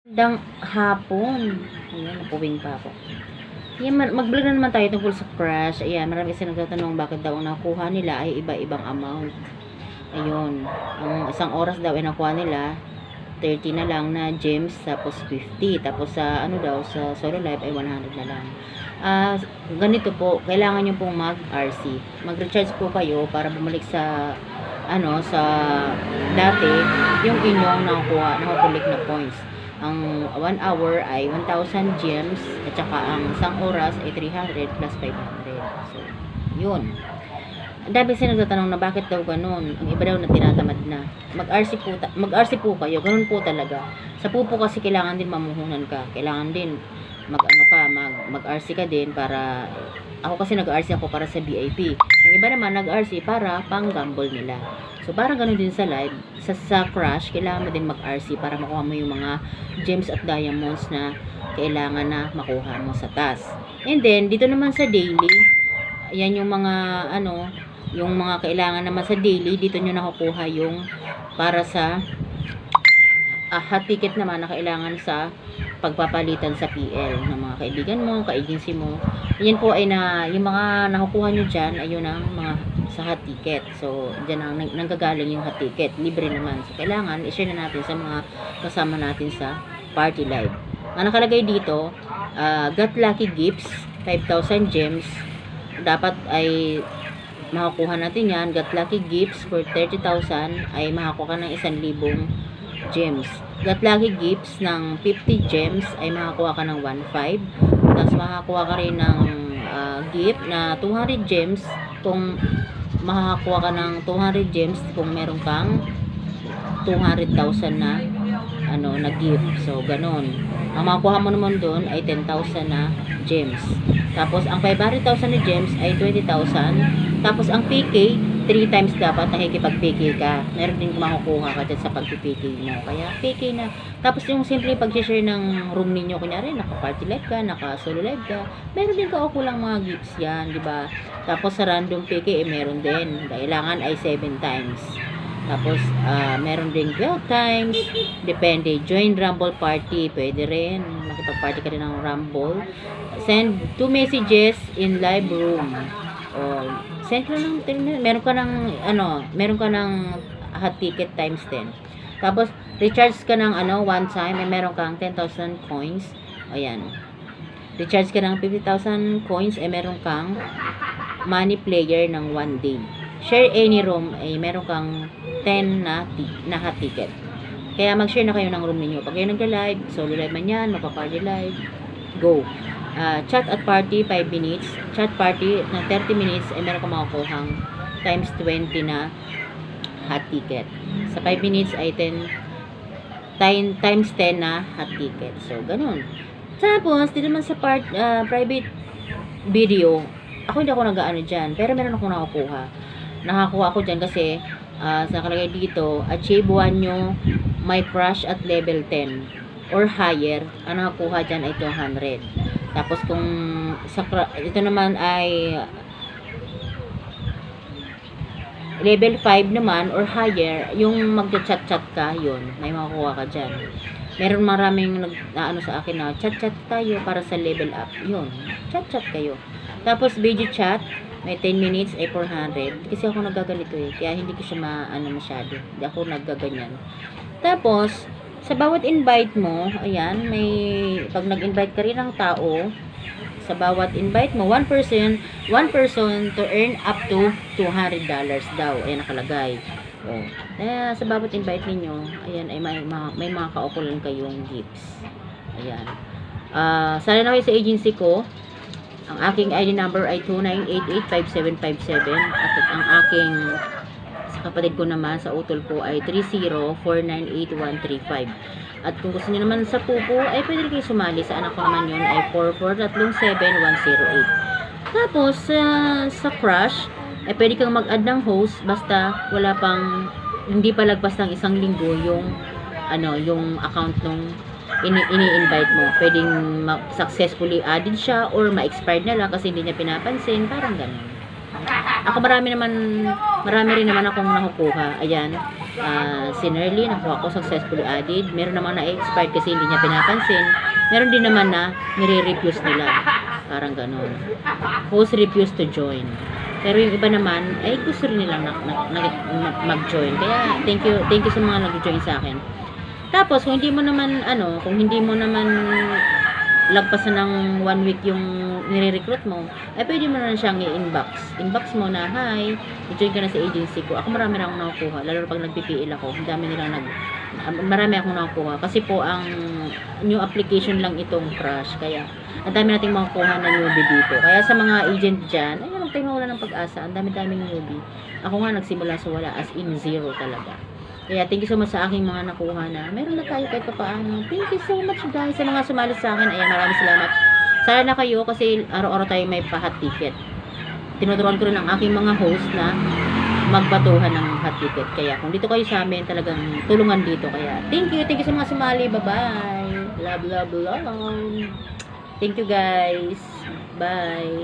Magandang hapon. Ayan, napuwing pa ako. Ayan, mag-vlog na naman tayo tungkol sa crush. Ayan, marami kasi nagtatanong bakit daw ang nakuha nila ay iba-ibang amount. Ayun, ang isang oras daw ay nakuha nila 30 na lang na gems, tapos 50. Tapos sa ano daw, sa solo life ay 100 na lang. Ganito po, kailangan nyo pong mag-RC. Mag-recharge po kayo para bumalik sa sa dati yung inyong nakukulik na points. Ang 1 hour ay 1,000 gems at saka ang isang oras ay 300 plus 500. So, yun. Ang dami kasi nagtatanong na bakit daw ganun. Ang iba daw na tinatamad na. Mag-RC po kayo. Ganun po talaga. Sa pupo kasi kailangan din mamuhunan ka. Kailangan din mag-RC ka din para ako kasi nag-RC ako para sa VIP. Ang iba naman nag-RC para pang gamble nila. So parang ganun din sa live, sa crush, kailangan mo din mag-RC para makuha mo yung mga gems at diamonds na kailangan na makuha mo sa task. And then dito naman sa daily, ayan yung mga yung mga kailangan naman sa daily, dito nyo nakukuha yung para sa hot ticket naman na kailangan sa pagpapalitan sa PL ng mga kaibigan mo, ka-agency mo. Yan po ay yung mga nakukuha nyo dyan ay yun ang mga sa hot ticket. So, dyan ang nanggagaling yung hot ticket. Libre naman. So, kailangan i-share na natin sa mga kasama natin sa party live. Ang nakalagay dito, got lucky gifts, 5,000 gems. Dapat ay makakuha natin yan. Got lucky gifts for 30,000 ay makakuha ka ng 1,000 gems. Got lucky gifts ng 50 gems ay makakuha ka ng 1,500. Tapos makakuha ka rin ng gift na 200 gems kung makakuha ka ng 200 gems kung meron kang 200,000 na na gift. So ganon. Ang makuha mo naman doon ay 10,000 na gems. Tapos ang 500,000 na gems ay 20,000. Tapos ang PK 3 times dapat nakikipag-PK ka. Meron din makukuha ka dyan sa pag-PK mo. Kaya PK na. Tapos yung simple pag-share ng room ninyo, kunyari naka-party live ka, naka-solo live ka, meron din kulang mga gifts yan, di ba? Tapos sa random PK meron din. Kailangan ay 7 times. Tapos meron din 12 times. Depende. Join Rumble party. Pwede rin. Makipag-party ka rin ng Rumble. Send 2 messages in live room. Send ka ng meron ka ng hot ticket times 10. Tapos recharge ka ng one time, meron kang 10,000 coins. Ayan. Recharge ka ng 50,000 coins, meron kang money player ng 1 day. Share any room, meron kang 10 na hot ticket. Kaya mag-share na kayo ng room niyo. Pag kayo nagla-live, solo live man yan, magpa-party live, go. Chat at party 5 minutes. Chat party na 30 minutes ay meron ka makukuhang times 20 na hot ticket. Sa 5 minutes ay 10 times 10 na hot ticket. So, ganun. Tapos, dito naman sa private video, hindi ako nag-aano dyan. Pero meron akong nakukuha. Nakakuha ako dyan kasi sa nakalagay dito, achieve 1 nyo my crush at level 10 or higher. Ang nakakuha dyan ay 200. Tapos kung ito naman ay level 5 naman or higher, yung mag-chat-chat ka, yun, may makukuha ka dyan. Meron maraming sa akin na chat-chat tayo para sa level up. Yun, chat-chat kayo. Tapos video chat, may 10 minutes ay 400. Kasi ako nagaganito kaya hindi ko siya masyado. Hindi ako naggaganyan. Tapos, sa bawat invite mo, ayan, pag nag-invite ka rin ng tao, sa bawat invite mo, one person to earn up to $200 daw. Ayan, nakalagay. Sa bawat invite ninyo, ayan, ay may mga kaukulan kayong gifts. Ayan. Sana na kayo sa agency ko. Ang aking ID number ay 29885757 at ang aking kapatid ko naman sa utol ko ay 30498135. At kung gusto niyo naman sa pupo ay pwede kayo sumali. Sa anak ko naman yun ay 4437108. Tapos sa crush ay pwede kang mag-add ng host basta hindi pa lagpas ng 1 linggo yung yung account nung ini-invite mo. Pwedeng successfully added siya or ma-expired na lang kasi hindi niya pinapansin, parang ganun. Ako marami rin naman akong nakukuha. Ayan. Si Nerly, nakuha ko successfully added. Meron naman na-expired kasi hindi niya pinapansin. Meron din naman na nire-refuse nila. Parang ganun. Host refuse to join. Pero yung iba naman, ay gusto rin nilang mag-join. Kaya, thank you sa mga nag-join sa akin. Tapos, kung hindi mo naman lagpasan ng 1 week yung nire-recruit mo, ay pwede mo na siyang i-inbox. Inbox mo na, hi, i-join ka na sa agency ko. Ako marami na akong nakukuha, lalo pag nag-PPL ako. Marami akong nakukuha. Kasi po, ang new application lang itong Crush. Kaya, ang dami nating makukuha na newbie dito. Kaya sa mga agent dyan, ay, huwag tayong mawala ng pag-asa. Ang dami-daming newbie. Ako nga, nagsimula sa wala, as in zero talaga. Kaya thank you so much sa aking mga nakuha na. Meron na tayo kahit paano. Thank you so much guys sa mga sumali sa akin. Ayan, maraming salamat. Sana na kayo kasi araw-araw tayo may pa-hot ticket. Tinuturuan ko rin ang aking mga host na magbatuhan ng hot ticket. Kaya kung dito kayo sa amin, talagang tulungan dito. Kaya thank you sa mga sumali. Bye-bye. Love, love, love. Thank you guys. Bye.